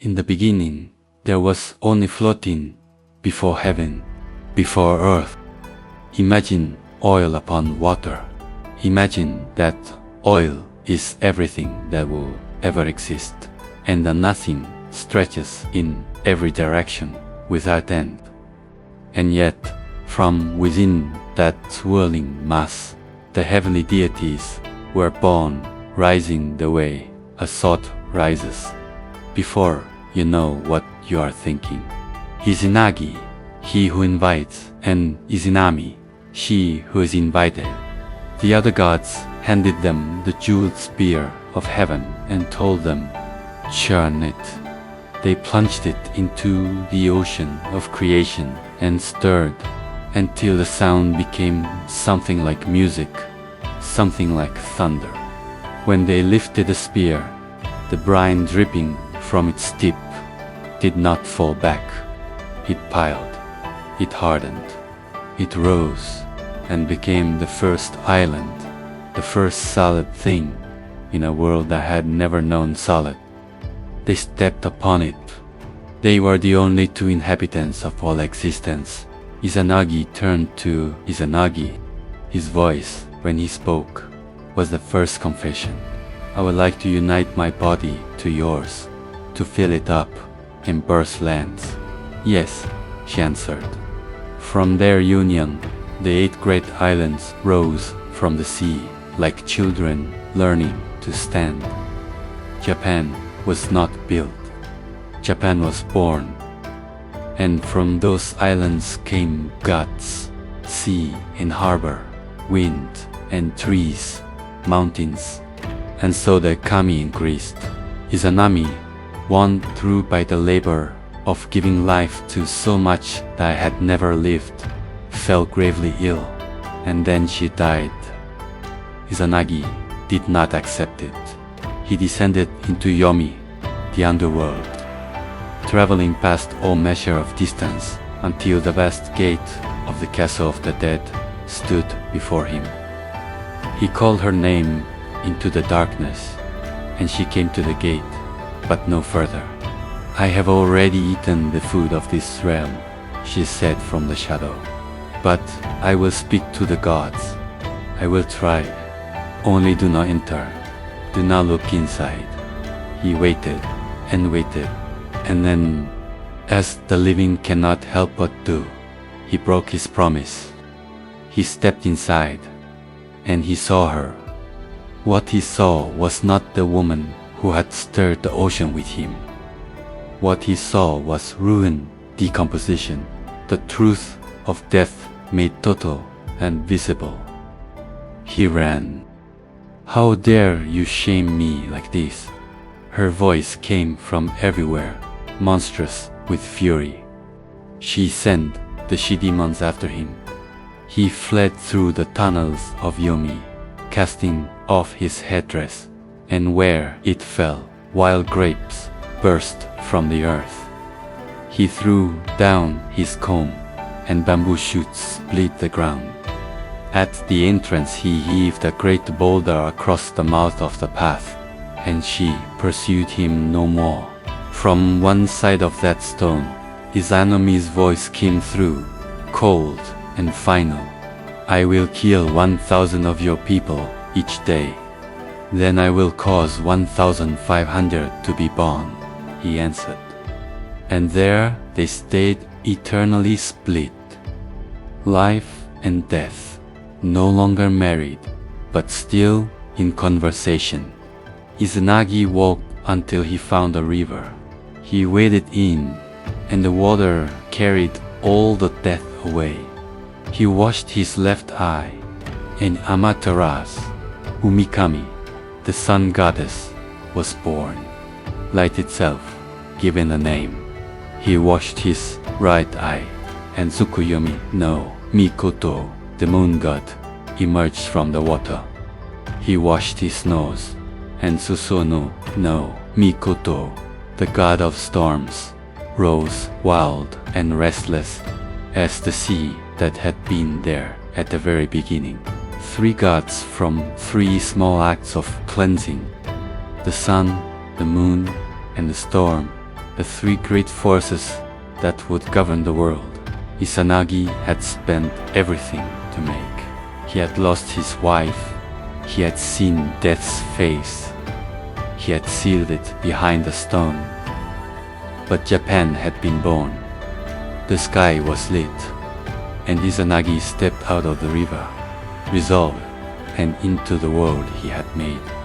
In the beginning, there was only floating before heaven, before earth. Imagine oil upon water. Imagine that oil is everything that will ever exist, and the nothing stretches in every direction without end. And yet, from within that swirling mass, the heavenly deities were born, rising the way a thought rises. Before you know what you are thinking. Izanagi, he who invites, and Izanami, she who is invited. The other gods handed them the jeweled spear of heaven and told them, churn it. They plunged it into the ocean of creation and stirred until the sound became something like music, something like thunder. When they lifted the spear, the brine dripping from its tip did not fall back. It piled, it hardened, it rose and became the first island, the first solid thing in a world that had never known solid. They stepped upon it. They were the only two inhabitants of all existence. Izanagi turned to Izanagi. His voice, when he spoke, was the first confession. I would like to unite my body to yours, to fill it up and birth lands. Yes, she answered. From their union, the 8 great islands rose from the sea like children learning to stand. Japan was not built. Japan was born. And from those islands came gods, sea and harbor, wind and trees, mountains. And so the kami increased. Izanami, won through by the labor of giving life to so much that had never lived, fell gravely ill, and then she died. Izanagi did not accept it. He descended into Yomi, the underworld, traveling past all measure of distance until the vast gate of the castle of the dead stood before him. He called her name into the darkness, and she came to the gate, but no further. I have already eaten the food of this realm, she said from the shadow. But I will speak to the gods. I will try. Only do not enter. Do not look inside. He waited and waited, and then, as the living cannot help but do, he broke his promise. He stepped inside, and he saw her. What he saw was not the woman who had stirred the ocean with him. What he saw was ruin, decomposition, the truth of death made total and visible. He ran. How dare you shame me like this? Her voice came from everywhere, monstrous with fury. She sent the she-demons after him. He fled through the tunnels of Yomi, casting off his headdress, and where it fell, wild grapes burst from the earth. He threw down his comb, and bamboo shoots split the ground. At the entrance he heaved a great boulder across the mouth of the path, and she pursued him no more. From one side of that stone, Izanami's voice came through, cold and final. I will kill 1,000 of your people each day. Then I will cause 1,500 to be born, he answered. And there they stayed eternally split. Life and death, no longer married, but still in conversation. Izanagi walked until he found a river. He waded in, and the water carried all the death away. He washed his left eye, and Amaterasu, Umikami, the sun goddess, was born. Light itself, given a name. He washed his right eye, and Tsukuyomi no Mikoto, the moon god, emerged from the water. He washed his nose, and Susono no Mikoto, the god of storms, rose wild and restless as the sea that had been there at the very beginning. 3 gods from 3 small acts of cleansing. The sun, the moon, and the storm the three great forces that would govern the world. Izanagi had spent everything to make. He had lost his wife, he had seen death's face, he had sealed it behind a stone. But Japan had been born. The sky was lit, and Izanagi stepped out of the river, resolved, and into the world he had made.